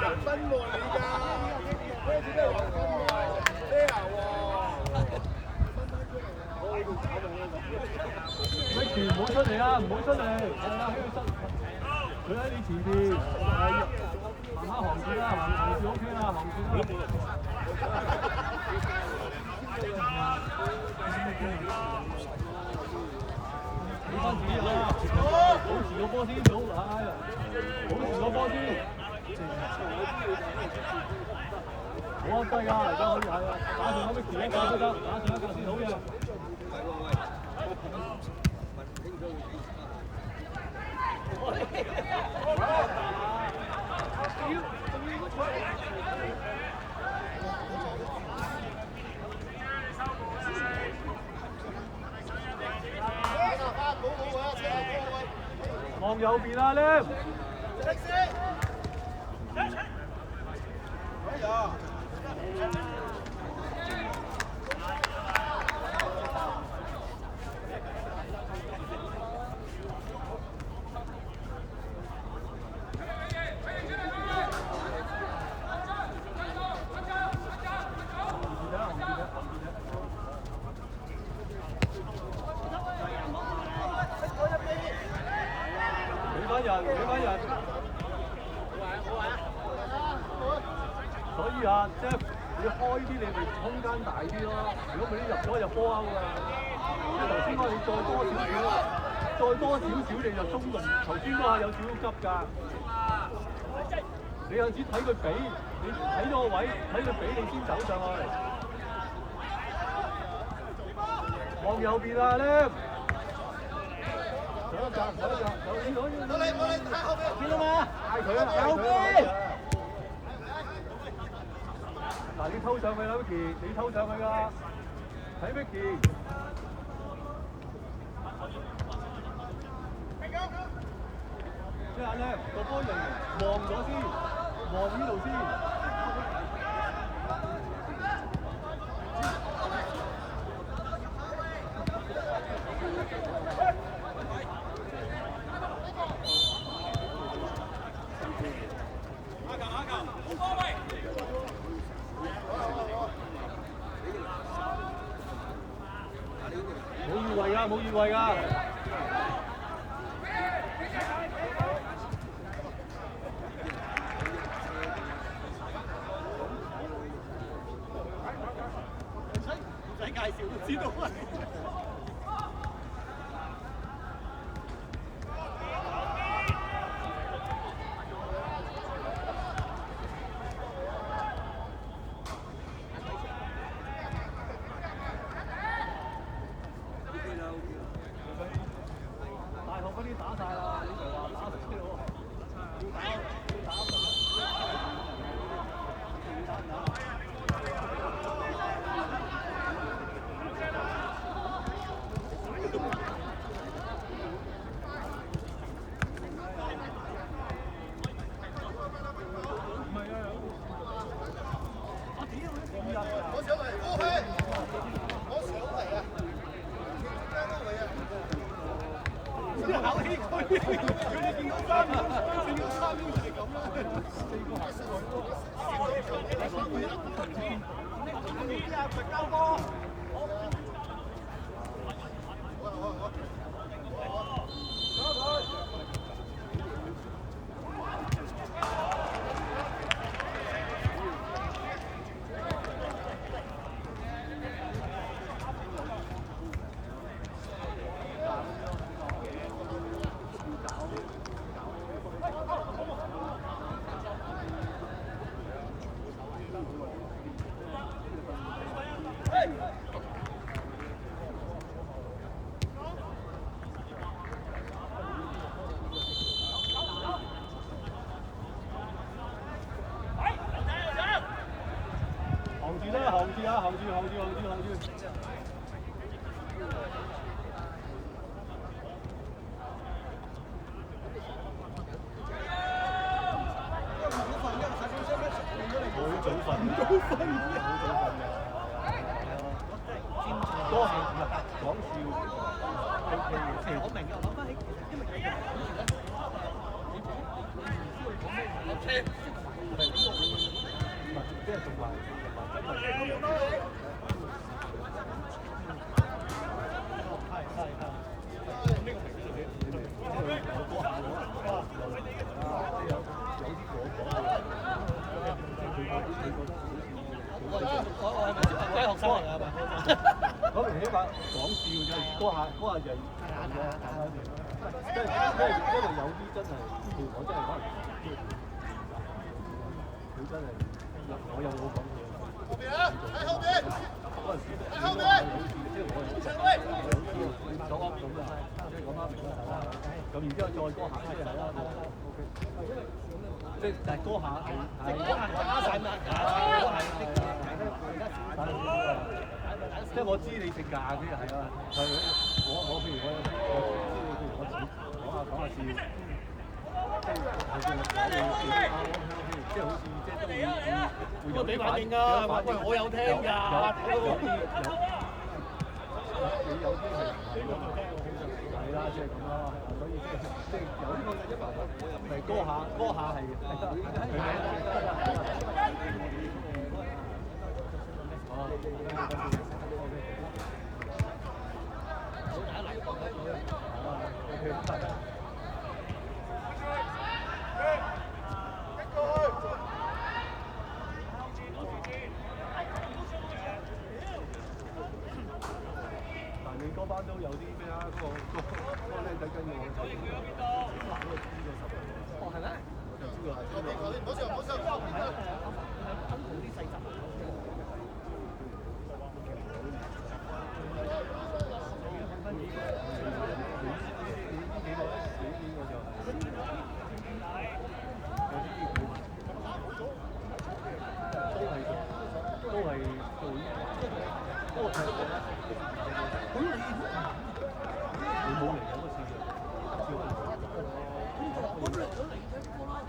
人分喎你㗎，咩做咩話分喎？咩啊Micky 唔好出嚟啊！唔好出嚟，佢喺你前邊，行下行住啦，行住 OK 啦，行住啦。俾翻自己啦，保持個波先，保持個波先。好低㗎，而家可以係啊，打上個 Micky 一架都得，打上一架先好嘅。望右邊啊 ，Lam。所以啊，即係你開啲，你咪空間大啲咯。如果唔係啲入咗就波歐㗎。即係頭先我哋再多少少你就鬆動。頭先嗰下有少少急㗎。你有時睇佢俾，你睇咗個位，睇佢俾你先走上去。望右邊啊 ，Lam。上一格，攞你，睇後邊，見到嘛？嗌佢啊！後邊。嗱，你偷上去啦 ，Micky， 你偷上去㗎，睇 Micky。即係阿 Lam 個波人望咗先，望呢度先。冇越位㗎。唔使介紹都知道啊。行住。講笑。我明嘅，我諗翻起，因為佢即係同埋學生嚟㗎嘛？嗰邊起碼講笑啫，嗰下就即係因為有啲真係，我真係可能佢真係我有冇講嘢？後邊啊！喺後邊！嗰陣時喺後邊！即係我有咁啊，即係咁啱明啦，咁然之後再嗰下即係啦，即係但係嗰下係打曬乜？即係我知你性格啲係啊，係我譬如我知你譬如我講下笑，即係好似即係都會會俾反應㗎，喂我有聽㗎，有啲係啦，即係咁咯，所以即係有呢個咪嗰下係但你嗰班都有啲咩啊？嗰個僆仔跟住我走，哦係咩？我就知道係。唔好笑，唔好笑，唔好笑。分好啲細集。都係做呢個，都係你冇嚟嗰次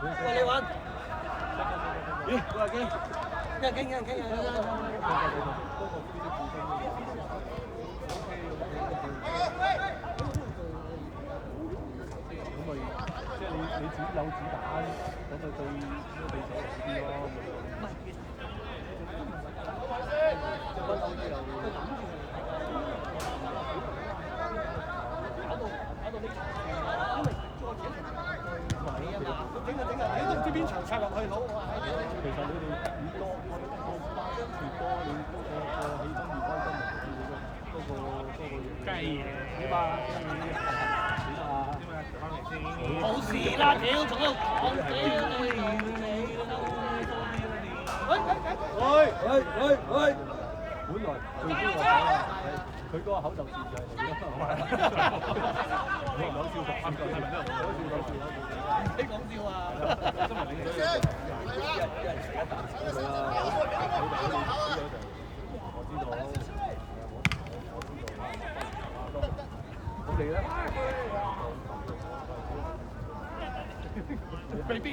喂，你玩？咦？過嚟傾，傾。咁咪即係你自己有子彈，咁咪對對手好啲咯。不嬲都有。搞到呢場，因為再自己同埋啊嘛，整下，你都唔知邊場插入去好啊！其實你哋越多，越多你個氣氛越開心，嗰個雞點啊？冇事啦，屌，仲喺度講屌你！喂！本來最高我講佢嗰個口就賤就係你咯，你講笑講笑，你講笑啊！我知道，我哋咧，未必。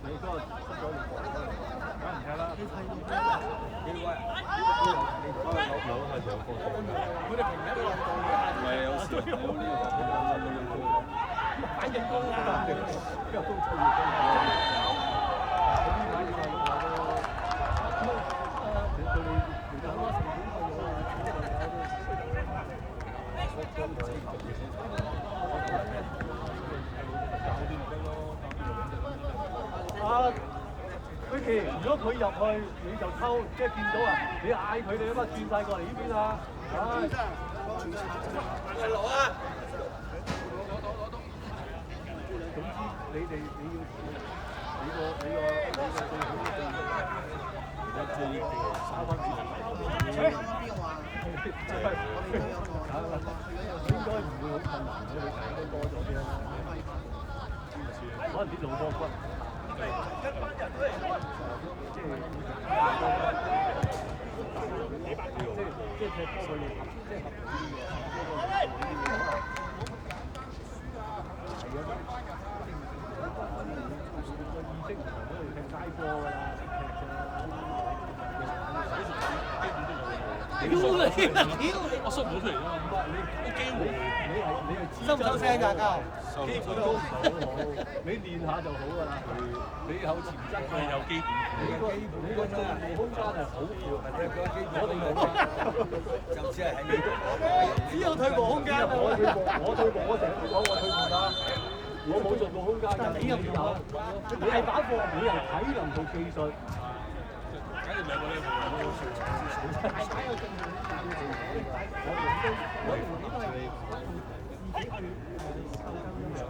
你嗰個出咗嚟，梗唔睇啦。佢哋平日都唔係有時有呢反應高啊！比較高出現。Vicky，如果佢入去你就抽，即係見到啊，你嗌佢哋啊嘛，轉晒過嚟呢邊啊！係攞啊！總之你哋你要你個最好嘅最三分線。應該唔會好困難嘅，你揀得多咗啲啦。可能啲老波骨。一班人都嚟開，即係踢波佢哋即係合意嘅，係啊，個意識唔同嗰度踢街波㗎啦，踢啫。我縮唔到出嚟啊嘛，冇機會。你係收唔收聲㗎？交基本都唔好，你練下就好㗎啦。你有潛質嘅，有基本。你個進步空間係好少，我哋冇。就只係喺呢度。只有退步空間啊！我退步，我成日都講我退步㗎。我冇進步空間㗎，你有。你係打貨，你由體能到技術。簡直兩個 level 2、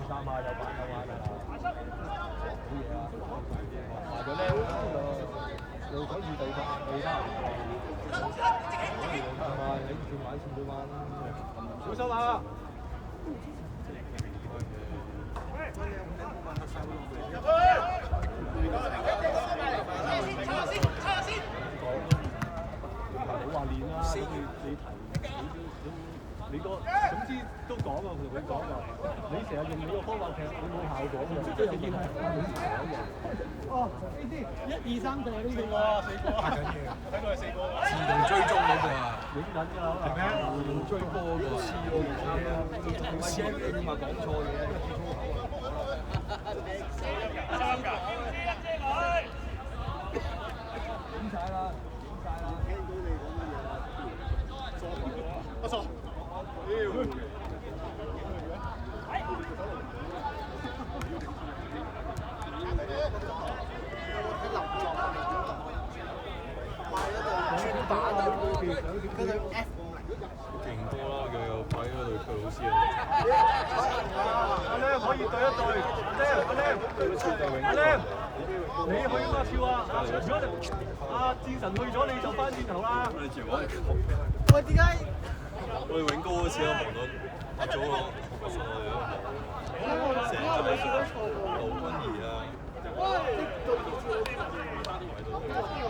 3碼有玩㗎。好嘢啊！埋咗咧，又趕住第三唔夠。你轉玩前半彎，小心啊！冇話練啦，你個總之都講啊，同佢講㗎。你成日用呢個方法踢，你冇效果嘅，即係有啲係咁講嘅。哦，1、2、3隊呢四個4個。太緊要，睇到係4個。自動追蹤嗰個啊，影緊㗎，係咩？自動追波嗰個，黐你話講錯嘢，點踩啦？阿傻，勁多啦，佢有擺嗰度佢老師啊。阿 Lam 可以對一對，阿 Lam，你去啊嘛跳啊！如果阿戰神去咗，你就翻轉頭啦。喂，點解？我哋永高嗰次都望到阿祖咯，成日就係盧君儀啊，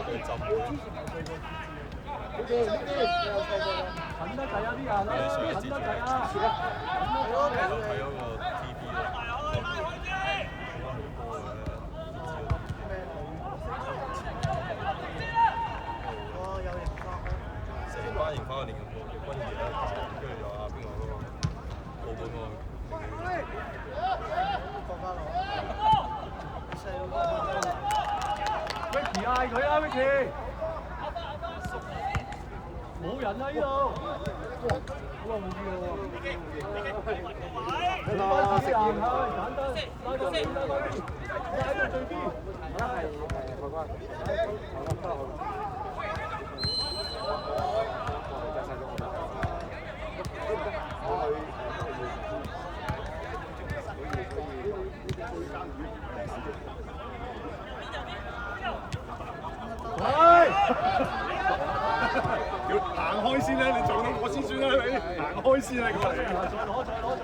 佢浸。近得滯啊啲人，近得滯啊！睇嗰個 TV 成班型翻去練咁多，君儀啦，跟住又阿邊個嗰個澳門嗰個。Vicky 嗌佢啊 ，Vicky！ 冇人啊！呢度，好啊冇見喎。你班死硬下，簡單，拉到邊，拉到最邊。而家係外關。要行開先啦！你做到我先算啦，你行開先啦，過嚟。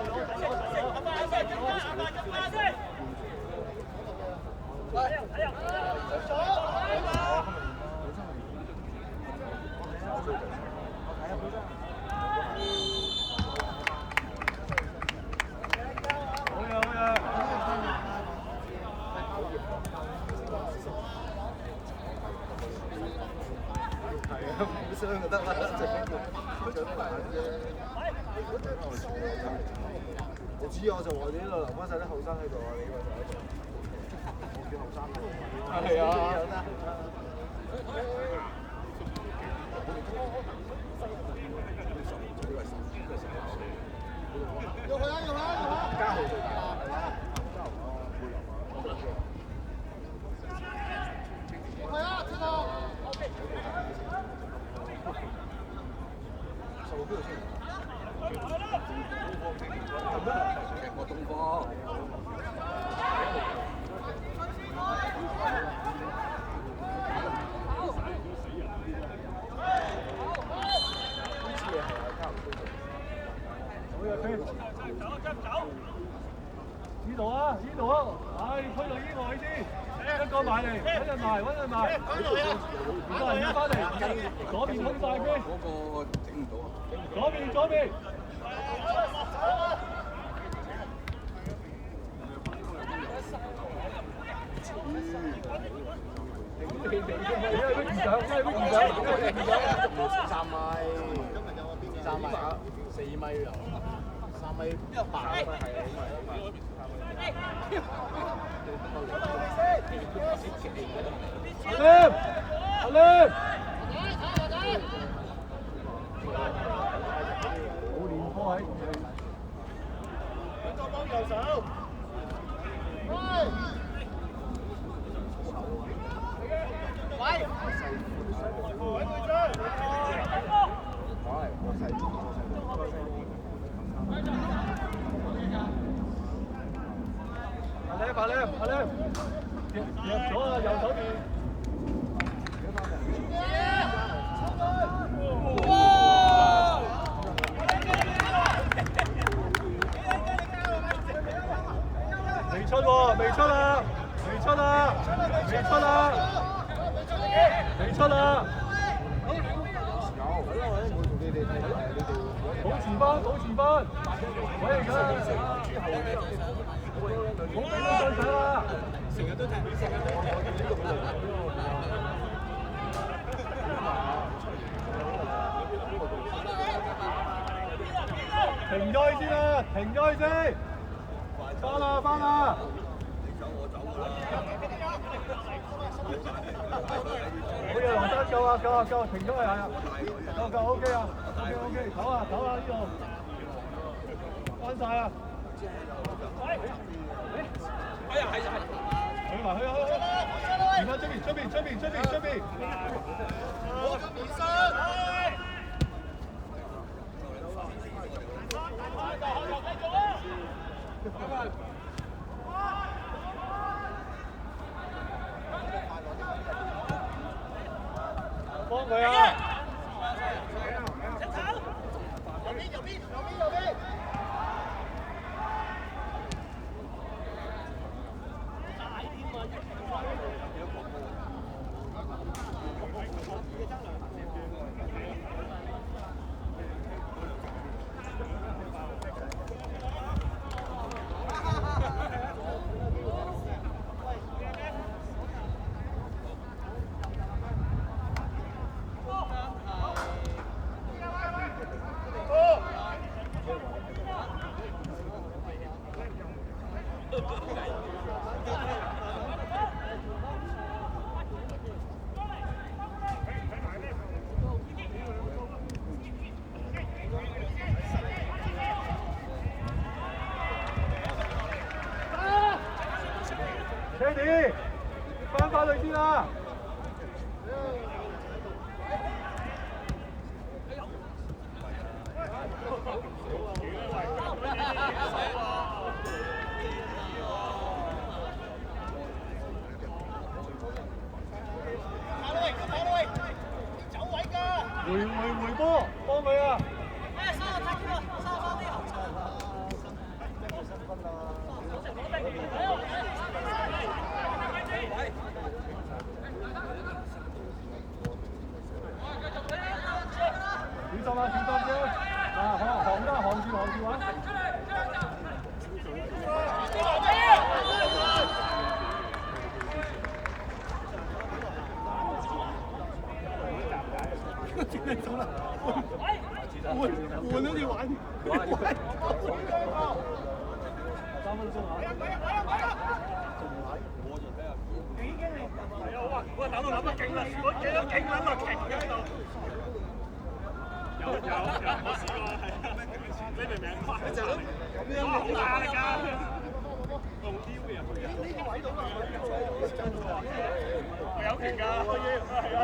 傷就得啦，我知我就話你呢度留翻晒啲後生喺度啊！你呢個就我叫後生嘅。係啊。加號最大。呢度啊，呢度啊，唉，推到呢位先，一個埋嚟，揾人埋，揾人埋，唔該人要翻嚟，左邊空晒先，嗰個整唔到啊！左邊左邊。停咗先啦，停咗先，翻啦翻啦！好嘢，黃生夠啊夠啊夠，停咗係啊，夠夠 OK 啊 OK， 唞下唞下呢度，翻晒啊！哎呀係啊係，去埋去去，前翻出邊，我面身。幫佢啊！右邊！Teddy， 翻返去先啦！回波，幫佢啊！小心啊！小心啫！啊，行住玩。走啦！換咗條玩。3分鐘啊！我打到諗得勁啦，我幾多勁撚啊，勁喺度。有，我試過係，你明唔明？就咁樣好大力㗎，露雕嘅人去㗎。呢啲位度啊，我有勁㗎，係啊。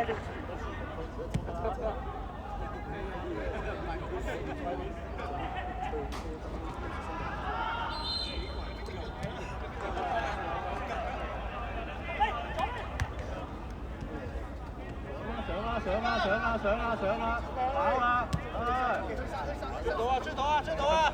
上啦！跑啦！追到啊！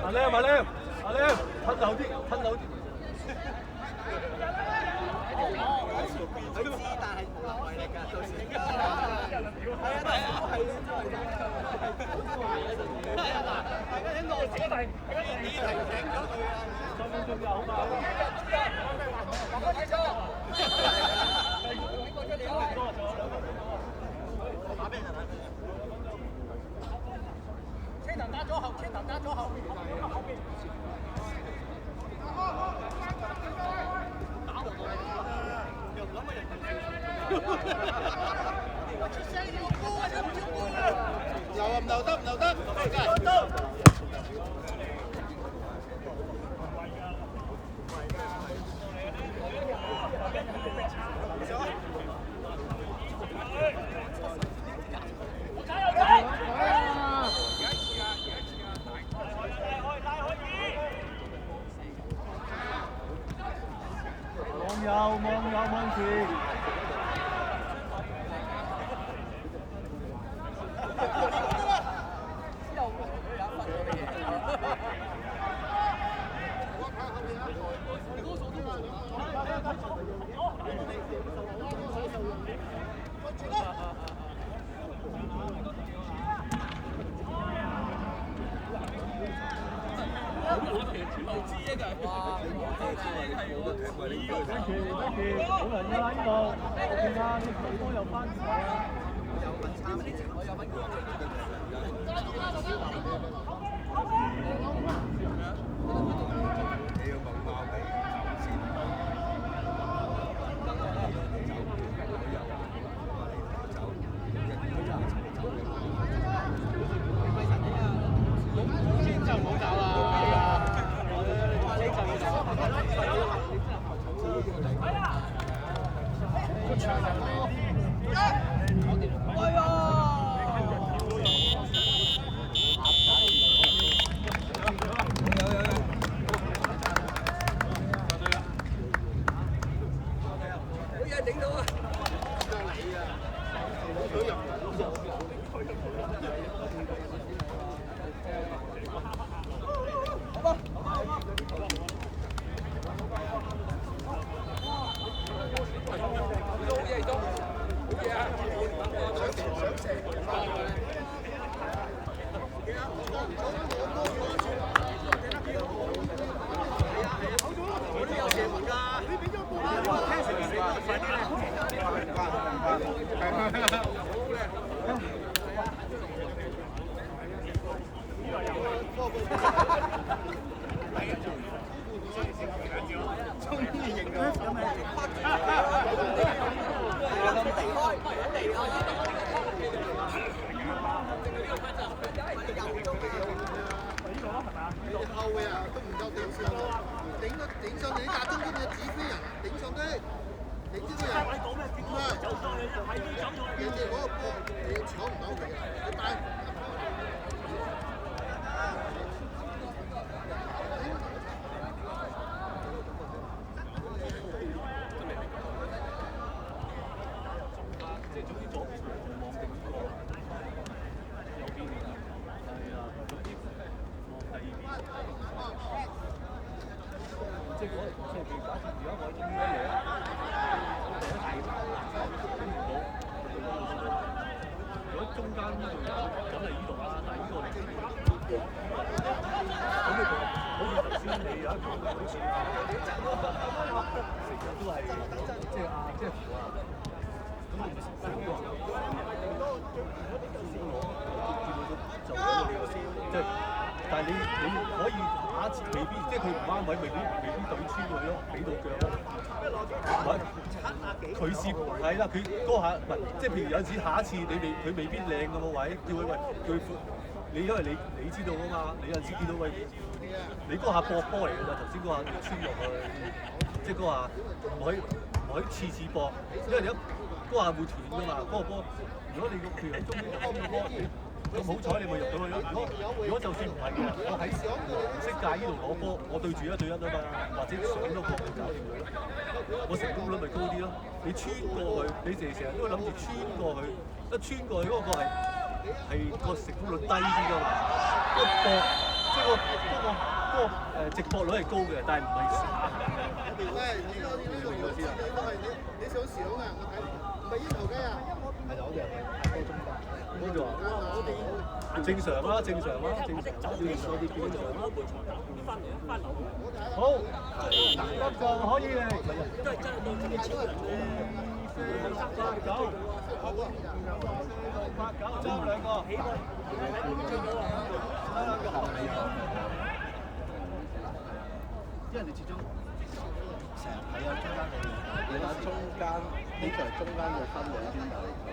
阿靚，褪後啲！佢知，但係無能為力㗎，到時係啊，但係都係大家喺度自己提，你提醒咗佢啊！3分鐘有嘛？車頭打咗後，車頭打咗後面。打落嚟，又唔諗乜人出聲要高啊！要唔要高啊？留啊，唔留得，唔留得，望右望前。好人㗎啦呢度，我見啊，你球波又翻嚟啊！有問差啲情況，有問過。你要問貓尾先。先就唔好搞啦。後衞啊，都唔夠頂上啊！頂上你打中間嘅指揮人，頂上啲，頂住個人。唔係，跟住嗰個波你搶唔到佢嘅，你帶。但係你可以下一次未必，即係佢唔啱位，未必對穿佢咯，俾到腳咯。佢試係啦，佢嗰下唔係，即係譬如有陣時下一次佢未必靚嘅個位，叫佢喂叫佢你因為你知道啊嘛，你有陣時見到喂你嗰下搏波嚟㗎咋，頭先嗰下穿落去，即係嗰下唔可以次次搏，因為你嗰下會斷㗎嘛，嗰個波如果你譬如喺中間啱個波。咁好彩你咪入到去咯！如果就算唔係嘅，我喺黃色界呢度攞波，我對住1對1啊嘛，或者上咗波就搞掂佢咯。我成功率咪高啲咯。你穿過去，你成日都會諗住穿過去，一穿過去嗰個係個成功率低啲㗎嘛。個搏即係個直播率係高嘅，但係唔係沙。喂，呢個我知你都係你想想啊，我睇唔係櫻桃雞啊？係我哋呢度啊，正常啦，正常啦，正常啦，我哋正常啦。好，得就可以嚟。8、9爭兩個。因為你始終成日睇有中間你話中間呢個係中間嘅分兩邊有係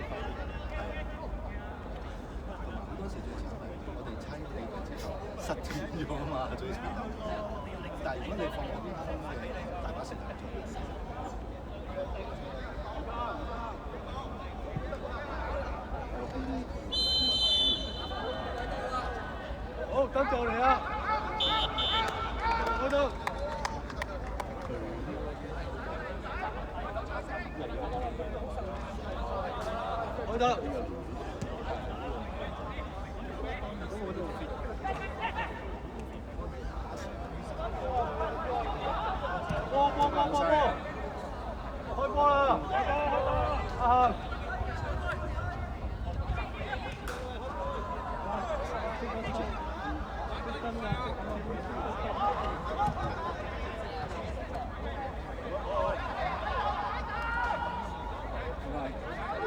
好多時最慘係我哋參與嘅之後失斷咗啊嘛，最慘。但係如果你放兩邊分嘅，大把時間做。好，跟住嚟啦，嗰度。開得。波！開波啦！啊！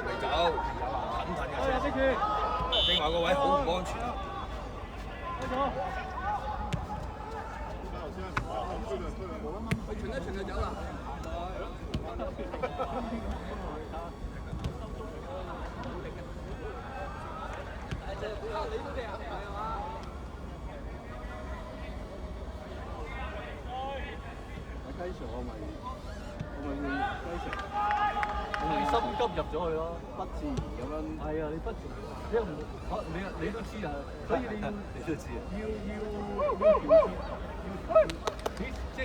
未走，近嘅車，正話個位好唔安全。佢停一停就走啦。雞場我咪會雞場。你心急入咗去咯，不自然咁樣。係啊，你不自然，你唔你都知啊，所以你要你都知啊。要即係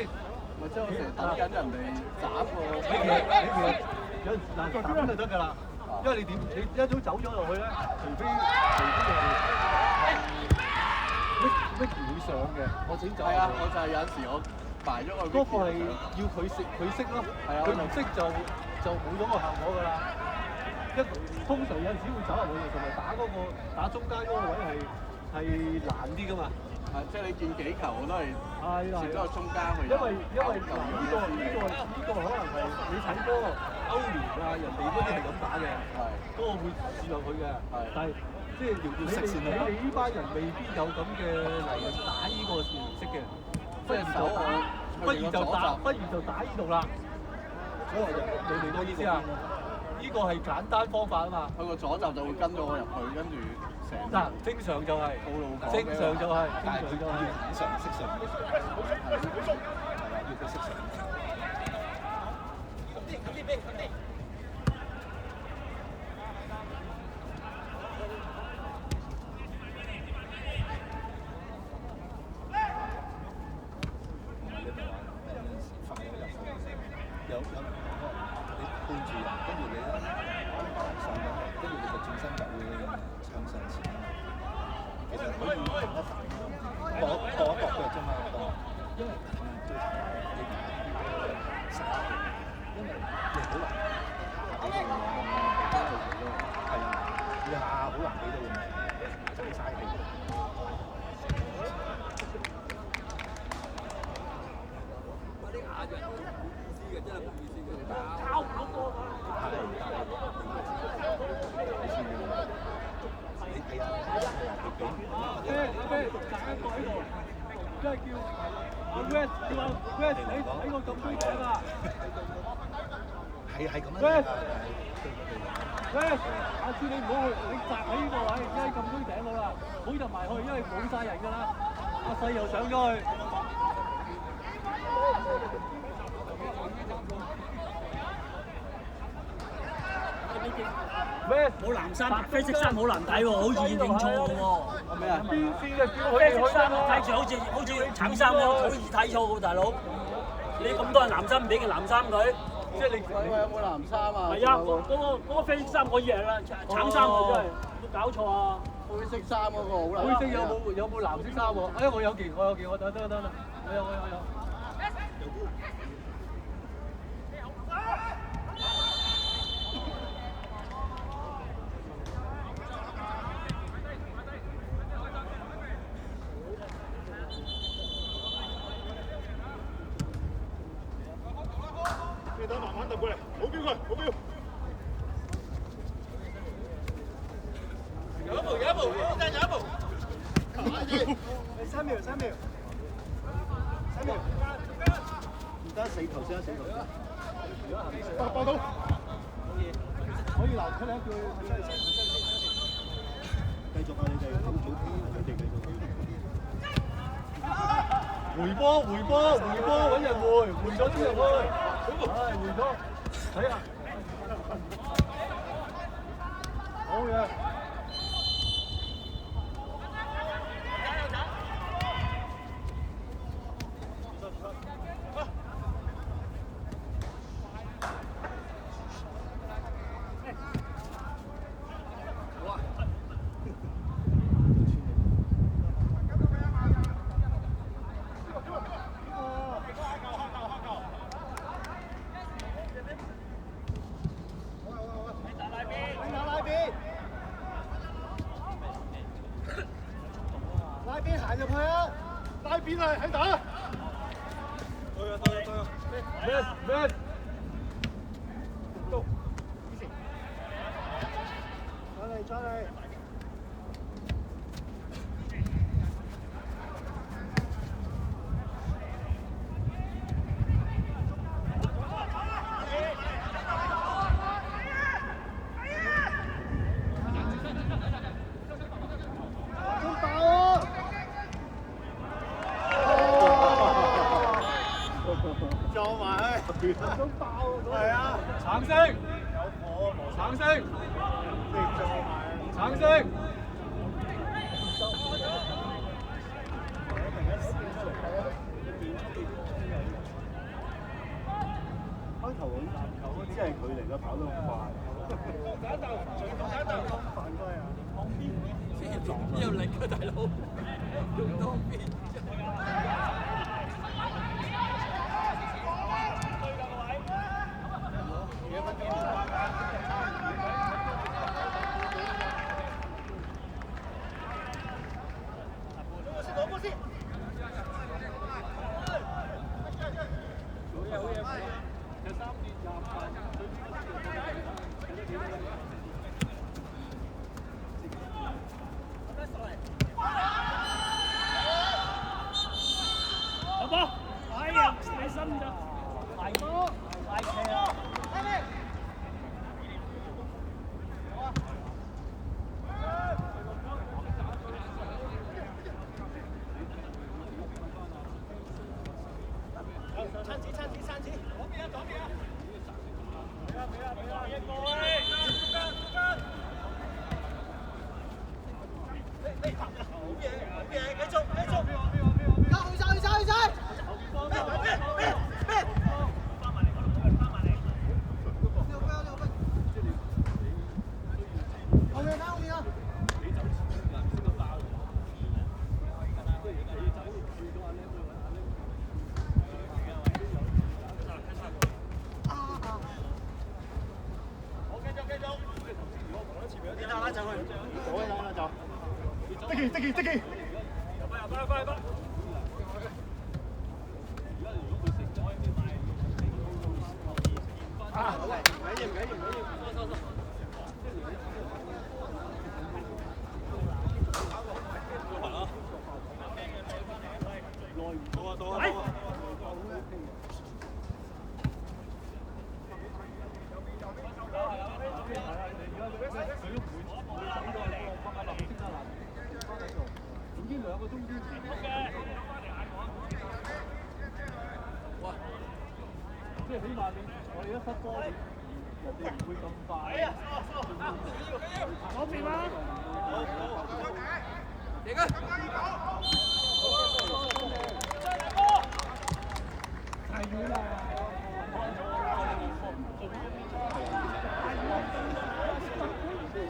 咪即係我成日等緊人哋斬我。你其實有嗱咁就得㗎啦，因為你點你一早走咗落去咧，除非乜唔會上嘅，我整走。係啊，我就係有陣時我埋咗個。嗰個係要佢識咯，佢唔識就冇咗個效果㗎啦。通常有陣時會走入去，同埋打中間嗰個位係難啲㗎嘛。係即係你見幾球我都係攝咗個中間去。因為嗱呢個可能係你睇波歐聯啊，人哋嗰啲係咁打嘅，嗰個會試落去嘅。但係即係你哋呢班人未必有咁嘅能力打呢個形式嘅，不如就打呢度啦。你明我意思啊？呢個係簡單方法啊嘛。佢個左閘就會跟咗我入去，跟住成。嗱，正常就係。正常就係。但係佢要上識上。係啦，要佢識上。有你背住人，跟住你上嘅，跟住你個轉身就會向上前。其實可以搏一搏嘅啫嘛，因為最慘你實因為你好難，係啊，你下好難俾到你，真係嘥氣。即係叫阿 West 叫阿 West 你睇個咁堆頂啊！係咁樣。West，下次你唔好去，你擲喺呢個位，因為咁堆頂好啦，唔好入埋去，因為冇晒人㗎啦。阿細又上咗去。冇藍衫，啡色衫好難睇喎，好似認錯嘅喎。咩啊？邊線就叫佢啡色衫睇住好似橙衫咁，好似睇錯喎，大佬。你咁多人藍衫，唔俾件藍衫佢，即係你有冇藍衫啊？係啊，嗰個啡色衫可以係啦，橙衫喎真係，有冇搞錯啊？灰色衫嗰個好難。灰色有冇藍色衫喎？哎，我有件，我得，我有。你等慢慢揼過嚟，冇標佢，冇標。有一步，有一步，有一步。3秒，而家4頭先，4頭先。爆到。可以留佢兩句，繼續啊！你哋好早啲，佢哋繼續。回波，揾人回咗先入去。唉，回咗，睇下。好嘅。拉邊行入去啊！拉邊啊，喺打。對啊。咩？再嚟。撞埋去，都爆係啊！橙色，有火啊！橙色，你撞埋，橙色。開頭我籃球嗰啲係佢嚟嘅，跑得咁快。犯規啊！邊有力啊，大佬？用多邊。好波！哎呀，你心咋？快波！快車啊！撐子，左邊啊！俾啊！一個喂，中間。好嘢，繼續。去晒！咩？翻埋嚟！後面啊！得機！快！啊！唔緊要。已經2個鐘之前。哇！即係起碼我哋一失波，人哋唔會咁快。嗰邊啦。贏啊！太遠啦！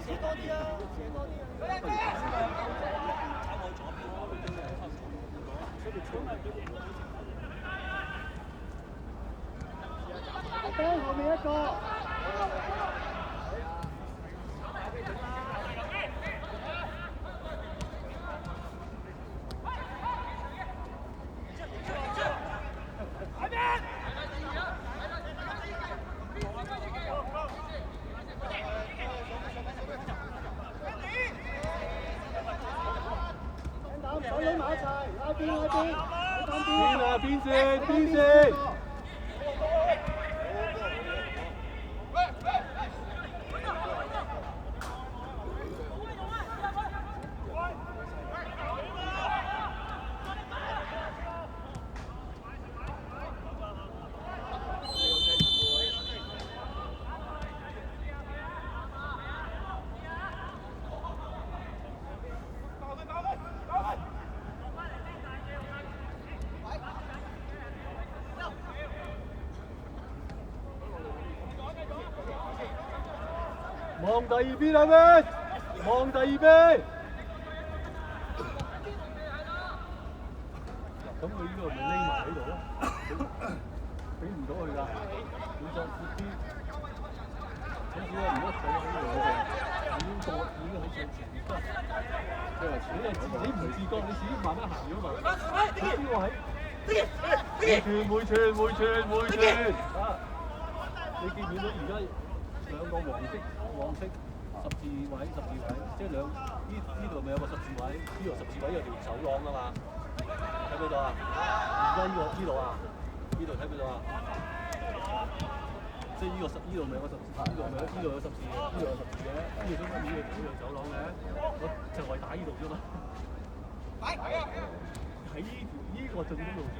寫多啲啊！邊後面一個。手攞埋一齊，拉邊拉邊，邊啊邊線邊線。望第二邊啊咩？望第二邊。咁佢呢度咪匿埋喺度咯，俾唔到佢㗎，要再闊啲。好似如果上喺呢度，已經好上前面得。即係你唔自覺，你自己慢慢行咗嘛。佢呢個喺回傳啊！你見唔見到而家兩個黃色十字位，即係呢度咪有個十字位，呢度十字位有條走廊㗎嘛，睇唔睇到啊？而家呢度啊，呢度睇唔睇到啊？即係呢度咪有個十字，呢度有十字嘅，呢度有十字嘅，呢度中間呢度走廊嘅，我就係打呢度啫嘛。喺呢個進攻路線，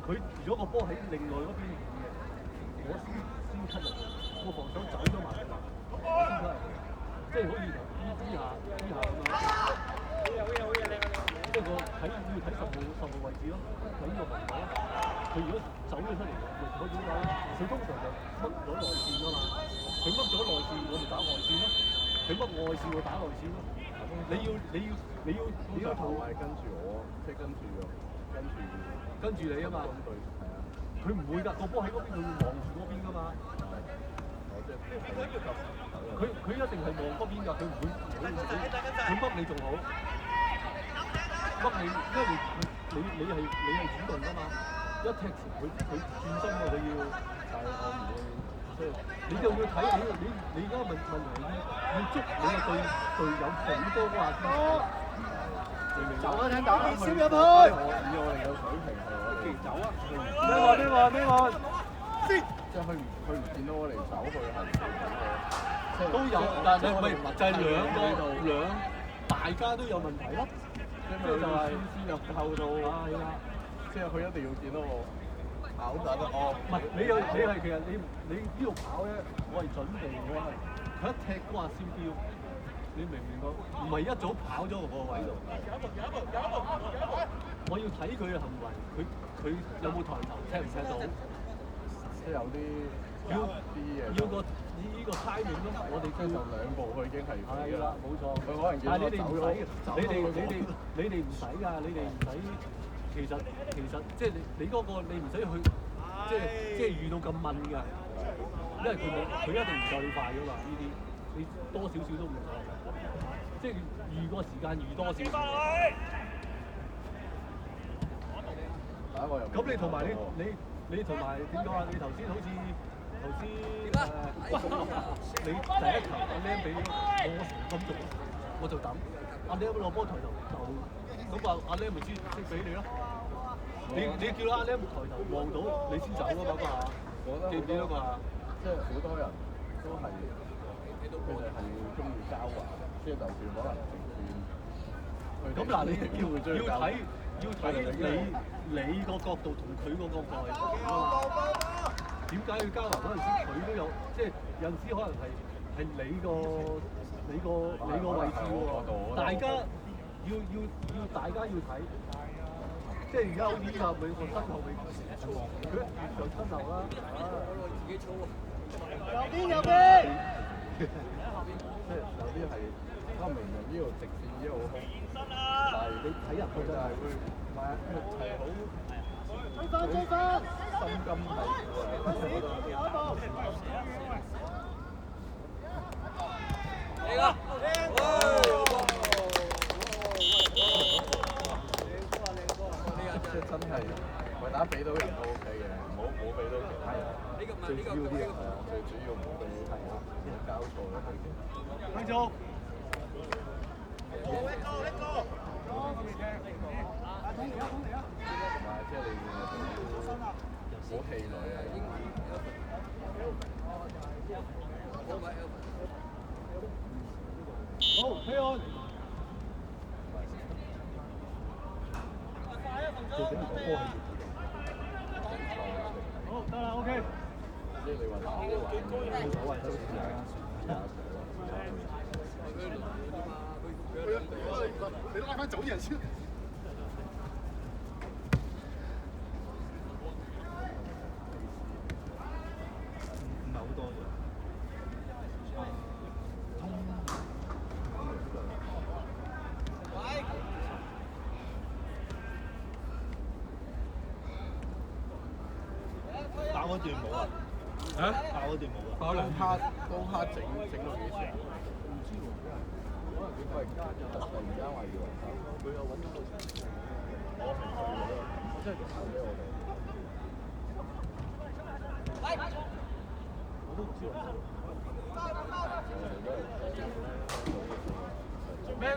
佢如果個波喺另外嗰邊嘅，我先吸入，個防守走咗埋嚟，我先吸入，即係好似呢下咁樣。即係個要睇10號位置咯，睇呢個防守。佢如果走咗出嚟，嗰種話，佢通常就掹咗內線㗎嘛。佢掹咗內線，我咪打外線咯。佢掹外線，我打內線咯。你要同埋跟住我，即係跟住你啊嘛。佢唔會㗎，個波喺嗰邊，佢會望住嗰邊㗎嘛。佢一定係望嗰邊㗎，佢唔會佢掹你仲好，掹你，因為你係主動㗎嘛。一踢前佢轉身喎，佢要，但係我唔會，即係你就要睇你而家問題咧，要捉你嘅隊友好多嗰下先。走啊聽打，燒入去！以我哋嘅水平係我哋走啊！咩話？先！即係佢唔見到我哋走，佢係都有，但係咪就係兩大家都有問題咯？即係就係先入後到係啦。即係佢一定要見到我跑打得哦。唔係你係其實你呢度跑咧，我係準備嘅。佢一踢嗰下先標，你明唔明白？唔係一早跑咗個位度。我要睇佢嘅行為，佢有冇抬頭，踢唔踢到？即係有啲要個呢個 timing 咯。我哋跟就兩步，佢已經係係啦，冇錯。佢可能但係你哋唔使，你哋唔使㗎，你哋唔使。其實即係你嗰個你唔使去，即係遇到咁問㗎，因為佢一定唔夠你快㗎嘛。呢啲你多少少都唔錯，即係預個時間預多少少。咁你同埋你同埋點講啊？你頭先好似你第一球阿 Lam 俾我咁做，我就等阿 Lam 落波抬頭就咁阿 Lam 咪先俾你咯。你叫阿 Lam 抬頭望到你先走㗎嘛嗰下，記唔記得嗰下？即係好多人都係佢哋係中意交還，即係就算可能咁嗱，你要睇你個角度同佢個角度係唔同㗎嘛？點解要交還嗰陣時佢都有，即係有陣時可能係你個位置喎，大家要大家要睇。即係而家好似呢個美國身後尾，佢一越就親流啦。右邊。即係有啲係他明明呢度直線呢度好空，但係你睇入去就係會，唔係係好。追翻！金係真係為打俾到人都 OK 嘅，冇俾到其他人。最主要啲係啊，最主要唔好俾係啊，交錯咗佢嘅。繼續。同埋即係你好氣餒係。好，起案。最緊要個波係好，得啦 ，OK。即係你話打冇所謂都試下。你拉翻走啲人先。唔係好多啫。打嗰段冇啊？打嗰段冇啊？打兩拍高拍整到幾時啊？唔知喎，可能佢突然間話要維修，佢又揾咗個我真係炒俾我哋。我都唔知喎。咩案？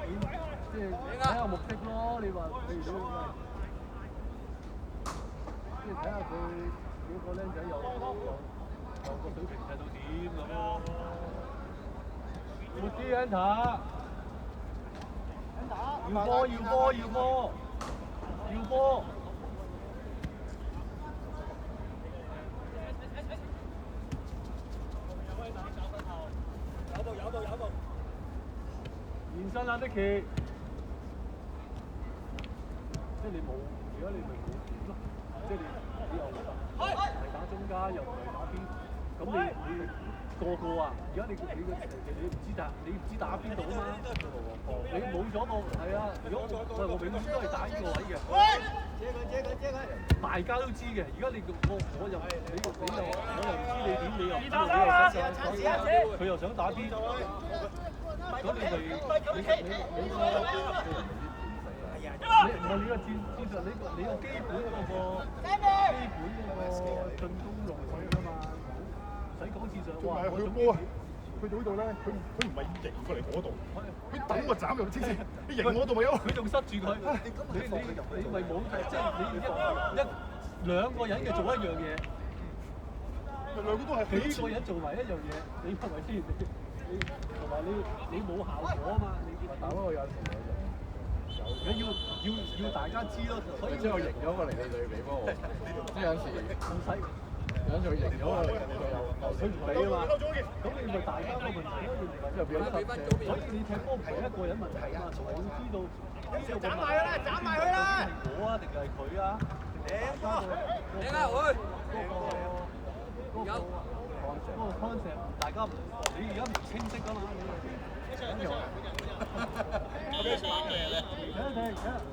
睇下目的咯，你話譬如你即係睇下佢嗰個僆仔有個水平睇到點咁咯。活啲 Enter， 要波要波要波要波。現身啊，Dicky！即係你冇，而家你咪冇點咯。即係你又唔係打中間，又唔係打邊，咁你個啊！而家你唔知打邊度啊嘛？你冇咗個係啊！如果我永遠都係打呢個位嘅。大家都知嘅，而家你我又我又唔知你點，你又唔知佢又想打邊。咁你咪你唔係你個戰術，你個基本嗰個進攻用佢㗎嘛，唔使講戰術。哇！佢個波啊，去到呢度咧，佢唔係迎過嚟嗰度，佢等個斬入之前，你迎我度咪有？佢仲塞住佢，你咪冇即係你兩個人嘅做一樣嘢，兩個都係幾個人做埋一樣嘢，你係咪先？同埋你冇效果啊嘛，你打嗰個有時要大家知咯，所以之後贏咗個嚟你對比波，即係有時唔使，有時贏咗個嚟你對又佢唔俾啊嘛，咁你咪大家個問題咯，之後變咗十，所以你踢波唔係一個人問題啊嘛，同埋要知道斬埋佢啦，斬埋佢啦，係我啊定係佢啊？頂啊會！嗰個 concept 大家唔，你而家唔清晰㗎嘛？咁又睇一睇，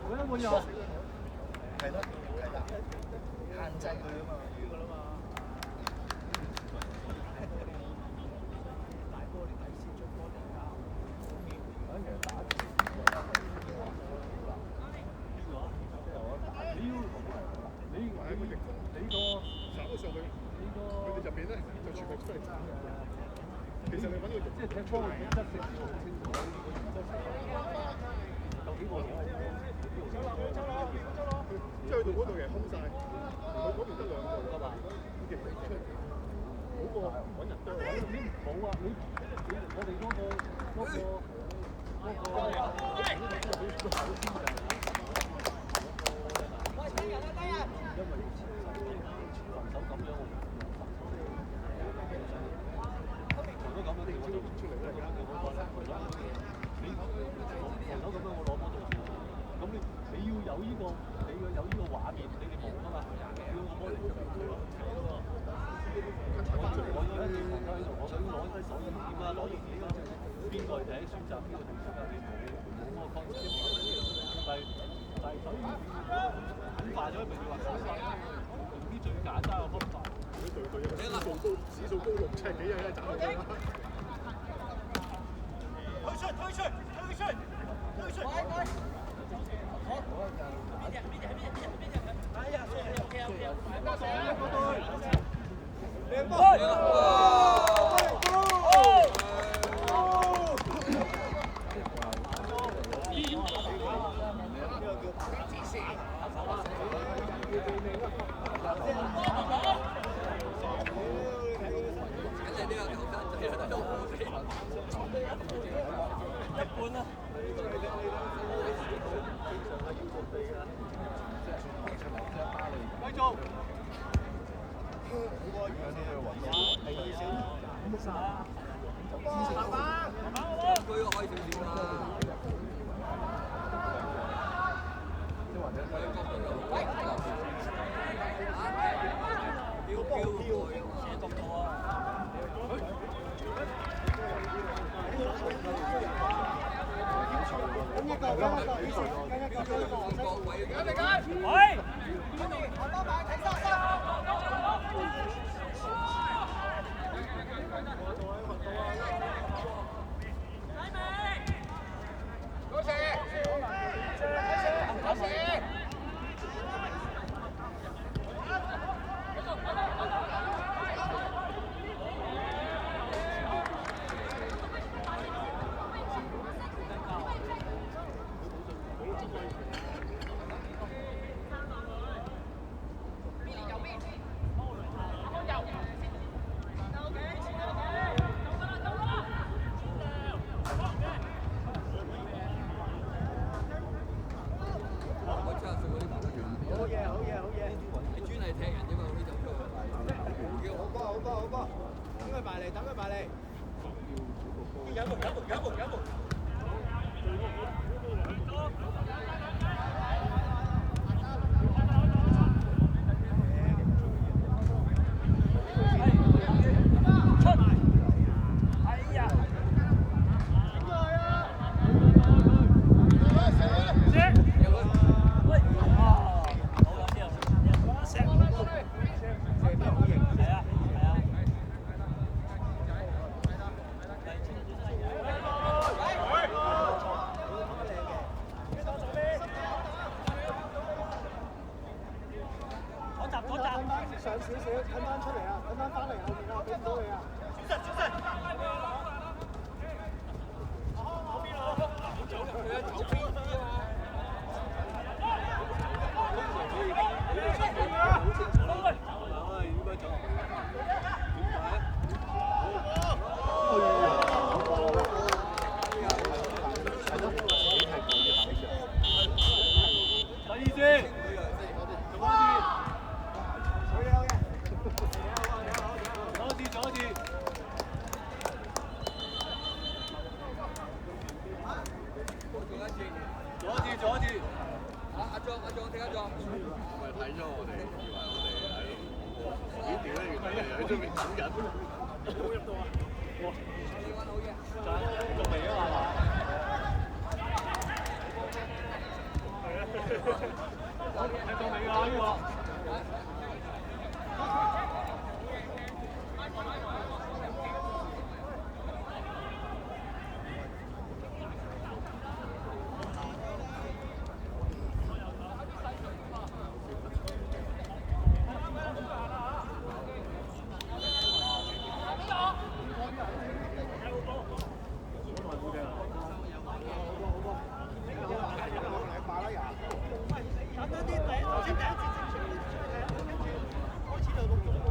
揾一換又係得限制佢啊嘛，大波你睇先，中波你搞，反正打你個炒咗上去，佢哋入邊咧就全部出嚟斬嘅。其實你揾個即係踢波嘅原則性好清楚，究竟我點即係去到嗰度其實空晒，佢嗰邊得兩個㗎嘛，極力出，好過冇啊！我哋邊個第一選擇邊個第二選擇，你冇嗰個 concept， 但係所以簡化咗咪要話簡化，用啲最簡單嘅方法。指數高6尺幾啊，一斬佢啦！退出！上少少，等翻出嚟啊！等翻翻嚟後面啊，俾唔到你啊！簡單啲，頭先第一節開始就錄咗。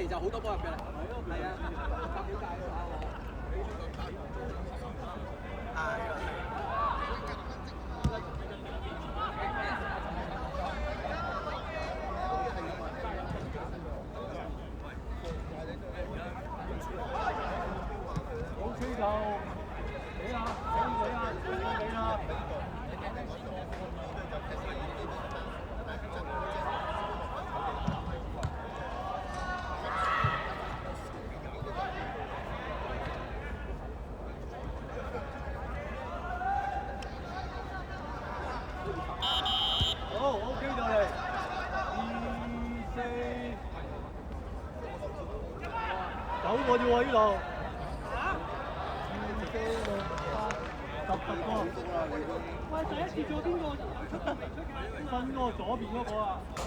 就好多波入嘅啦，係啊，發表界好吹就俾啦，俾啦。好 ，OK 就嚟2、4、9個啫喎，呢度。2、4、6、8、10個。喂，第一次做邊個？新嗰個左邊嗰個啊。好。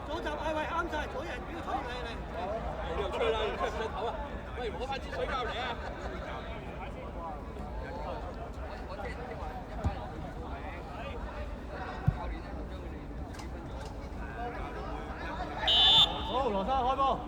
左閘係喂啱晒，左人表左嚟。你又吹啦，你吹唔吹頭啊？喂，攞翻支水膠嚟啊！好，羅生開波。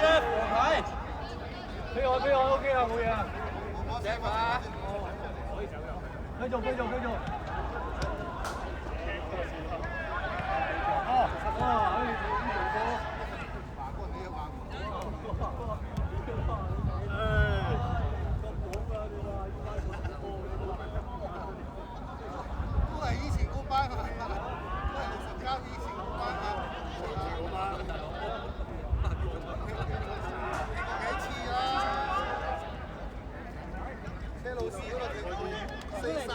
啦，黃牌。俾我 OK 啊，冇嘢啊。正嘛？繼續。都係以前嗰班啊，都係60加以前嗰班啊。幾次啦？車路士嗰個停到4-3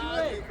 條。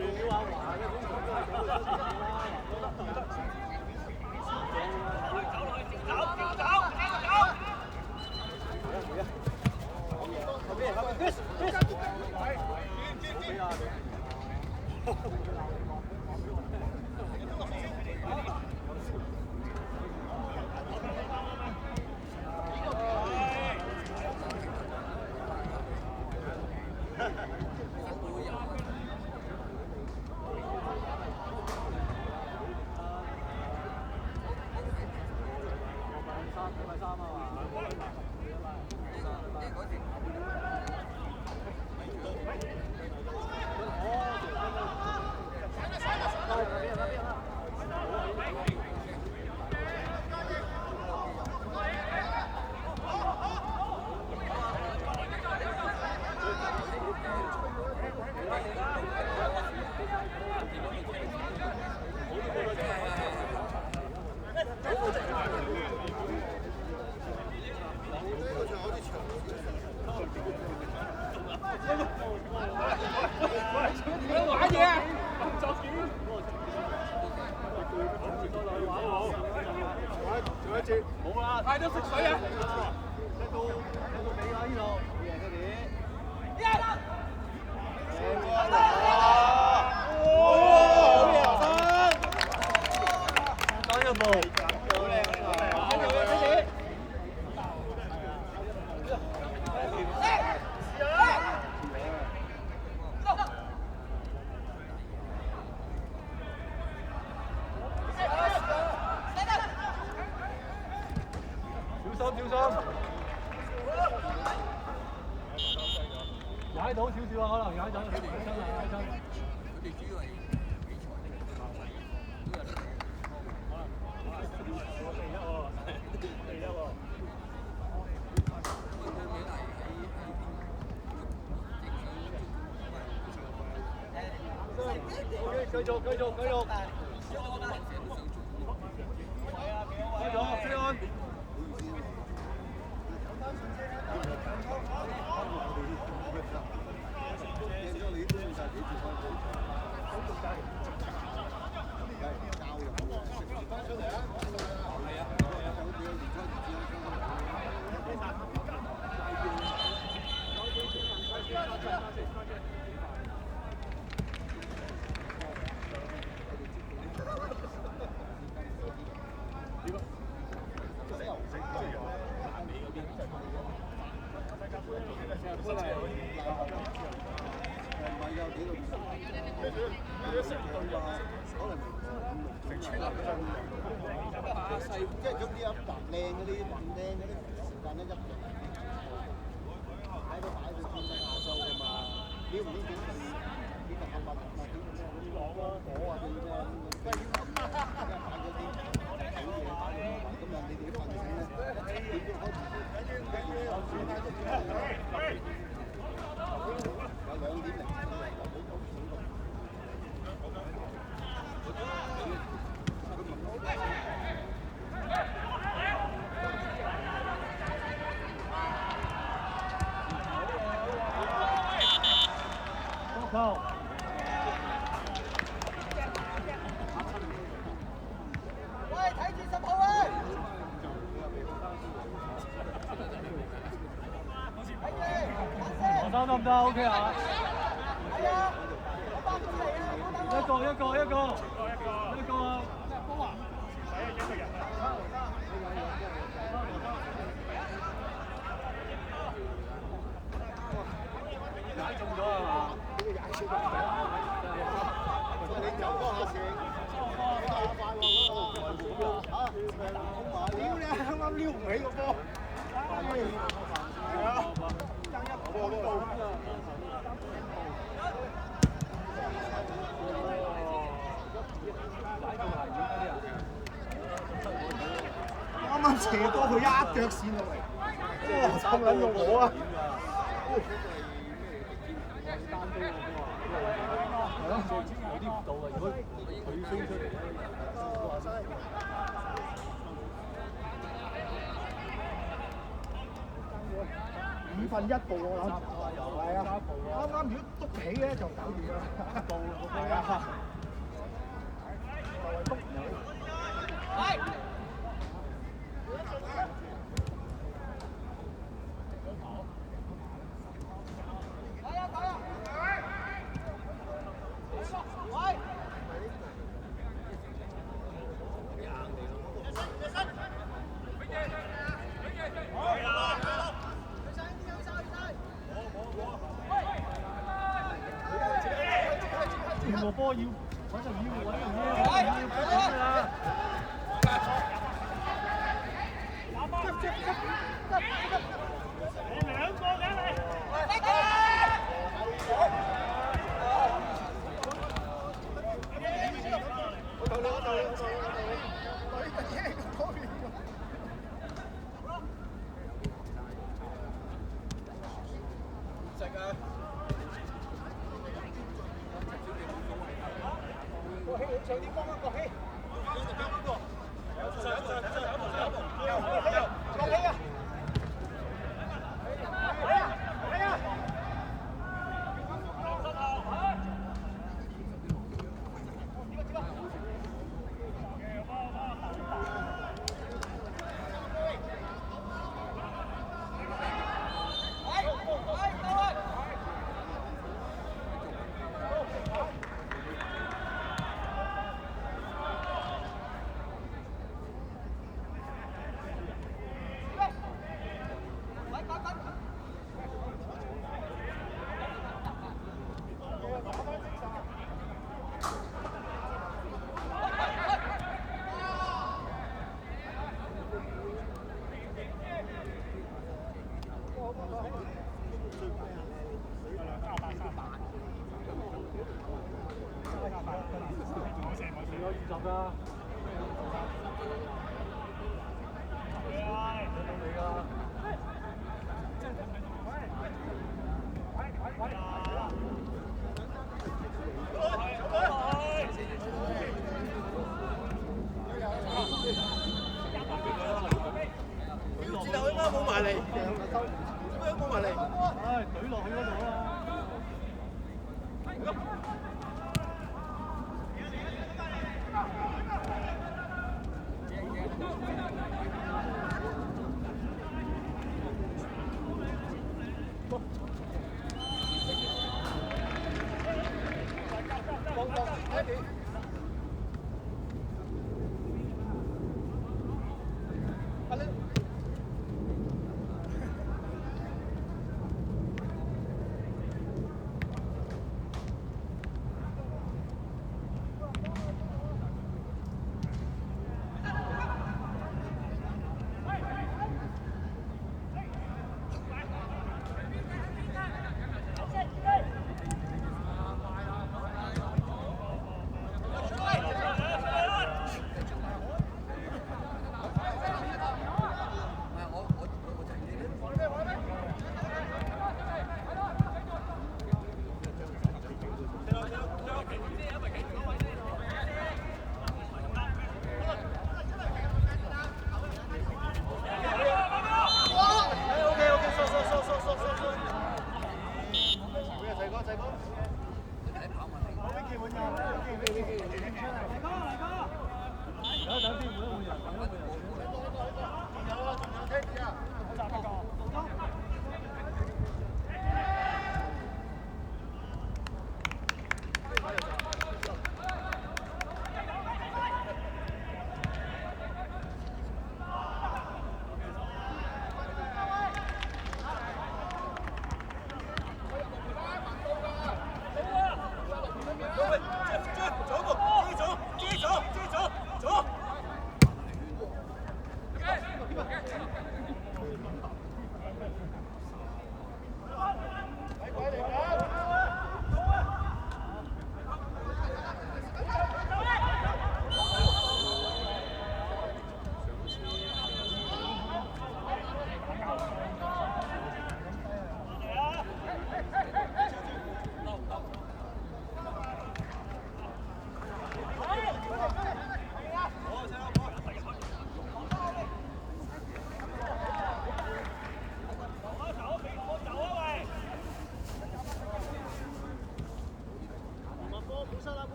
冇啦，太多食水啊！踢到尾啦呢度。單一步。小心！踩到少少啊，可能踩到，真係踩親。佢哋主要係比賽。繼續。飛安。即係總之有白靚嗰啲時間咧，喺度擺到天生亞洲㗎嘛，你唔知點去呢個合法啊？點咩攞咯，火啊定咩？擺咗啲好嘢擺咗，咁啊你哋啲飯錢咧，點都開有2.0。喂，睇住10號位。黃生得唔得 ？OK 啊。係啊，我幫住你啊，一個啊。踩中咗係嘛？你走嗰下先，好快喎！屌你，啱啱撩唔起個波。斜波，佢一腳線落嚟，哇！慘撚到我啊！有啲唔到啊！如果佢飛出嚟咧，1/5步我諗，係啊，啱啱如果篤起咧就搞掂啦，係啊，就係篤唔起。個波要揾就要揾啦。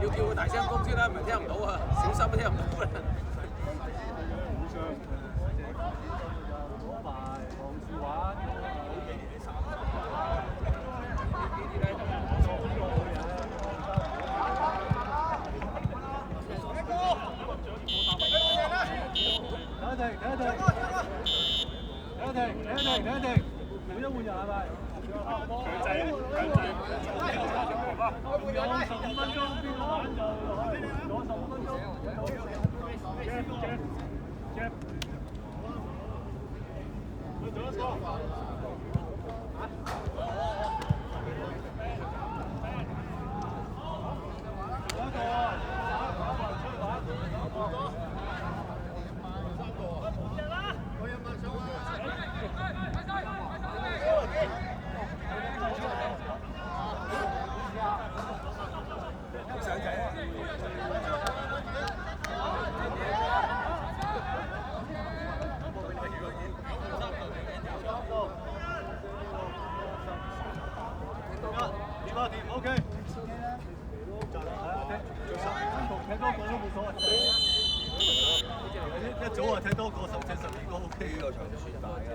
要叫佢大聲公先啦，唔係聽唔到啊！小心聽唔到啦。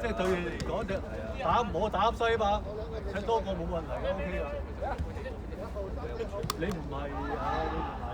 即係對你嚟講，打唔好打西嘛，踢多個冇問題嘅 OK 㗎。你唔係啊，你唔係。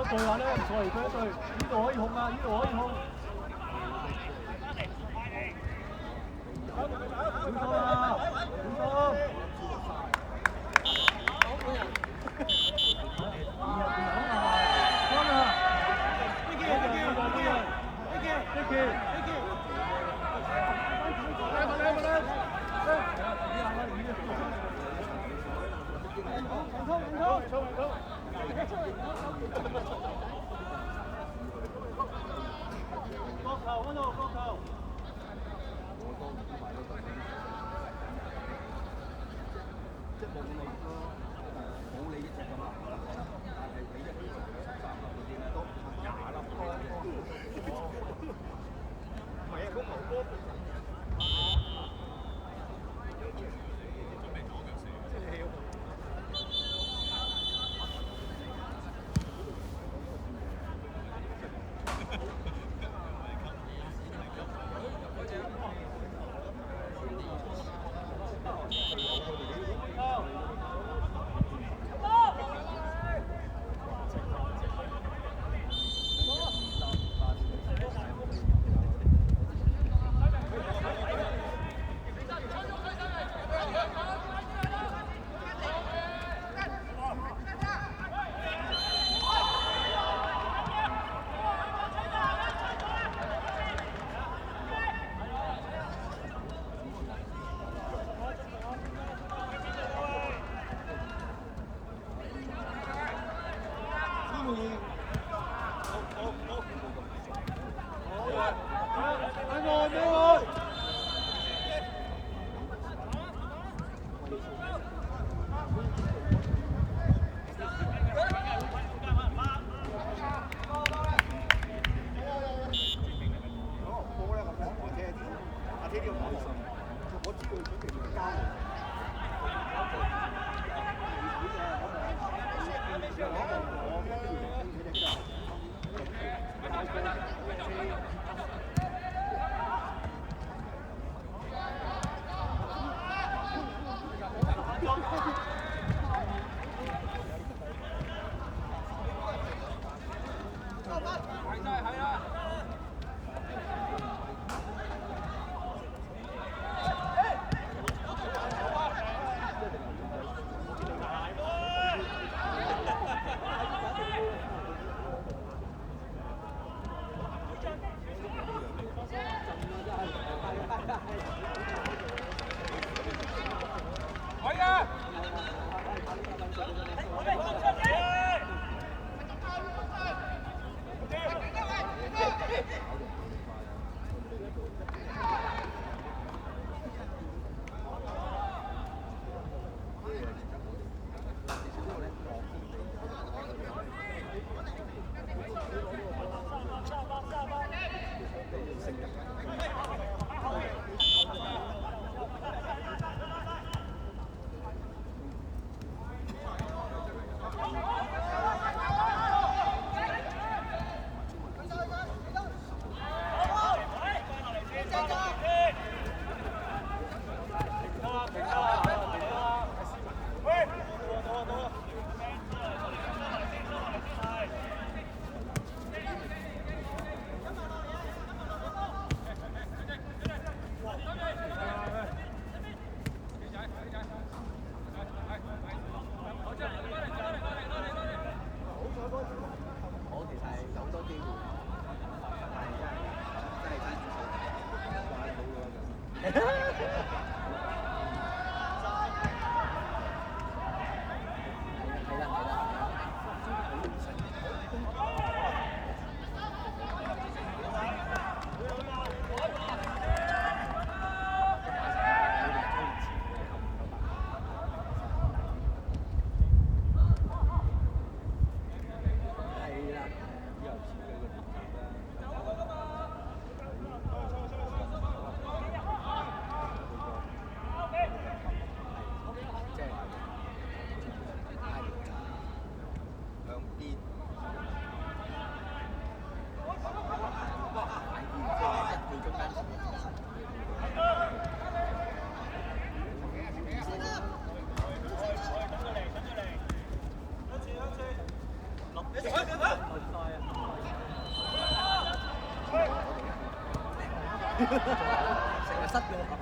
對話咧，唔錯嚟佢一對，呢度可以控啊，呢度可以控。小心啊！小心！成日失嘅。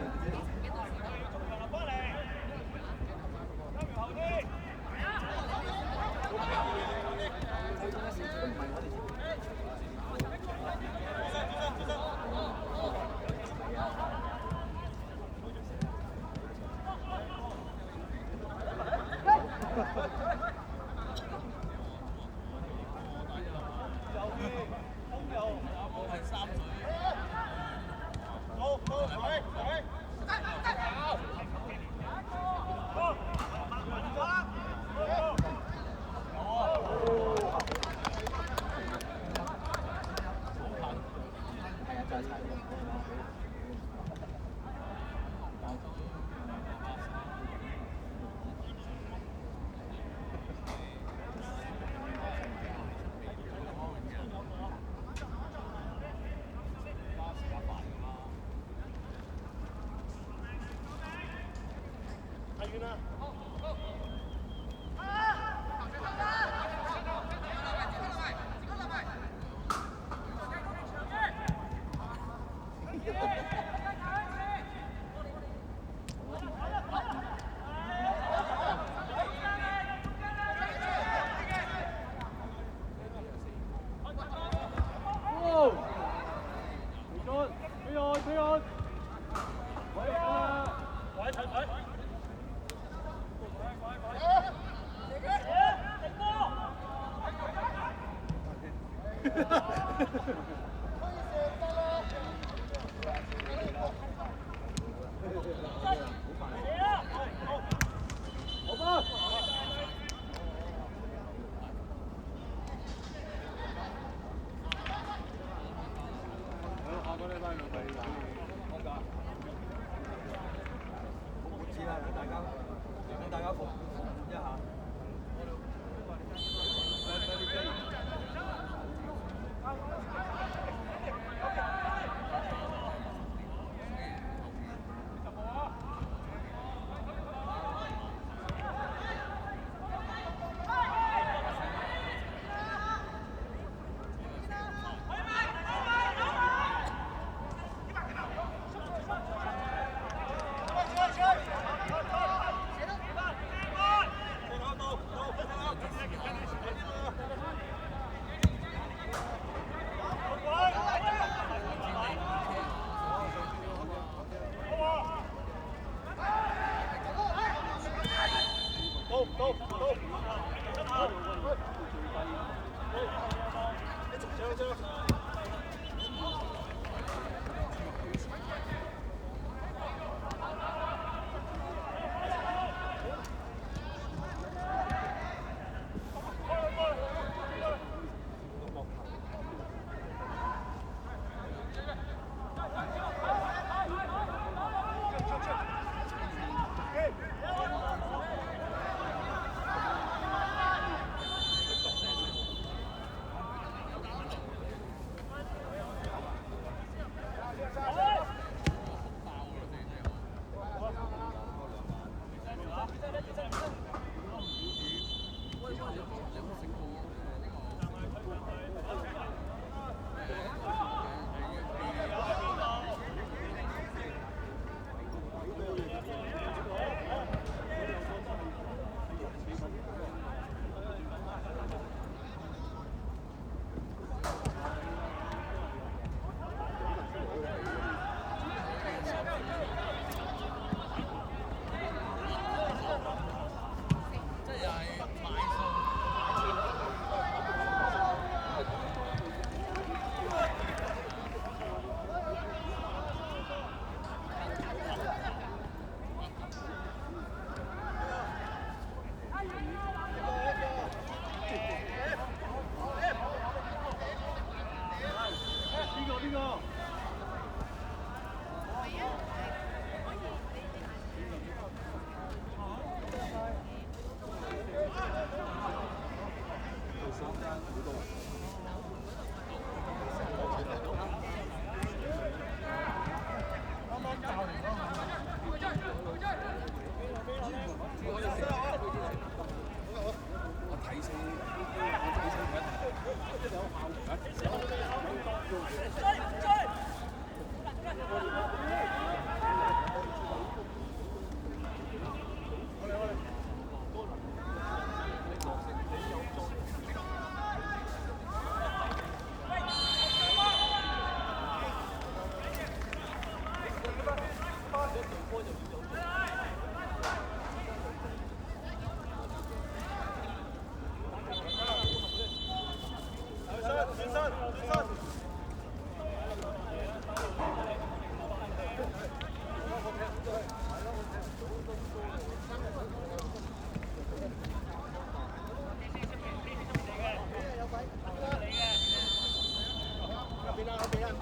追！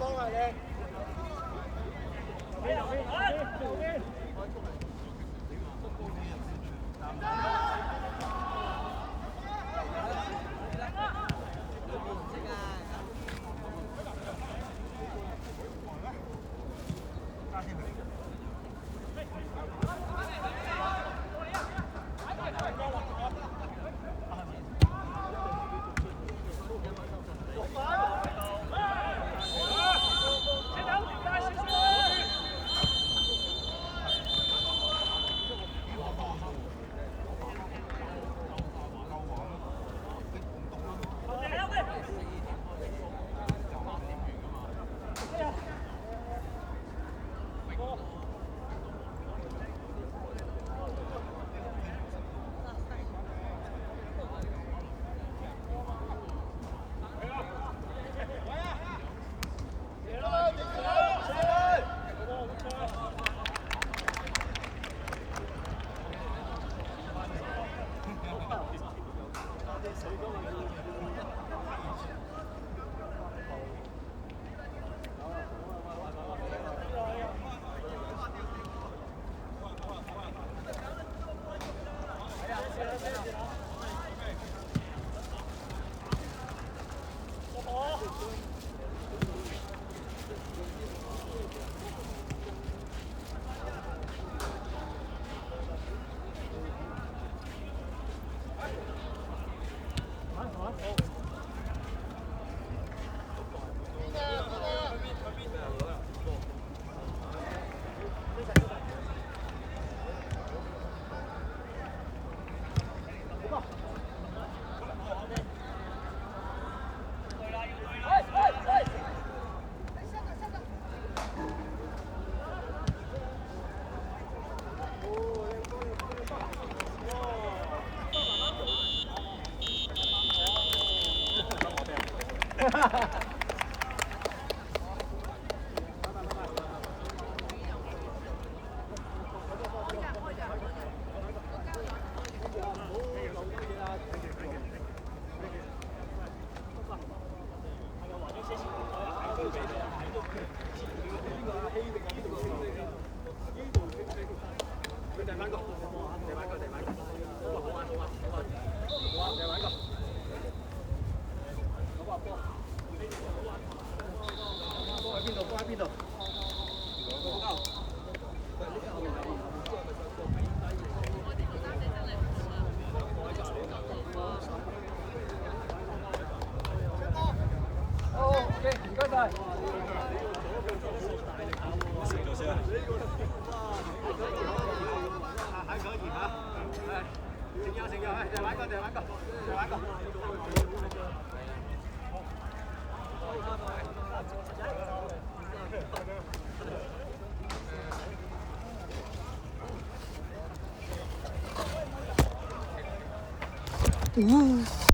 幫啊你。Ooh.